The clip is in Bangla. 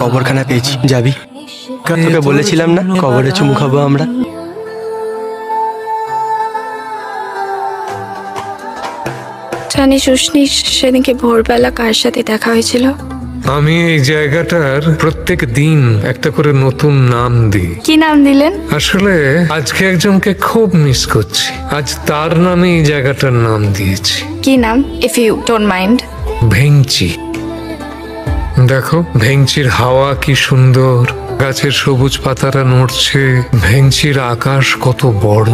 কবরখানা পেয়েছি, যাবি? তোকে বলেছিলাম না কবরে চুমু খাবো আমরা। জানিস উষ্ণি, সেদিনকে ভোরবেলা কার সাথে দেখা হয়েছিল? আমি এই জায়গাটার প্রত্যেক দিন একটা করে নতুন নাম দিই। কি নাম দিলেন? আসলে আজকে একজনকে খুব মিস করছি, আজ তার নামে এই জায়গাটার নাম দিয়েছি। কি নাম, ইফ ইউ ডোন্ট মাইন্ড? ভেংচি। দেখো ভেংচির হাওয়া কি সুন্দর, গাছের সবুজ পাতারা নড়ছে, ভেংচির আকাশ কত বড়।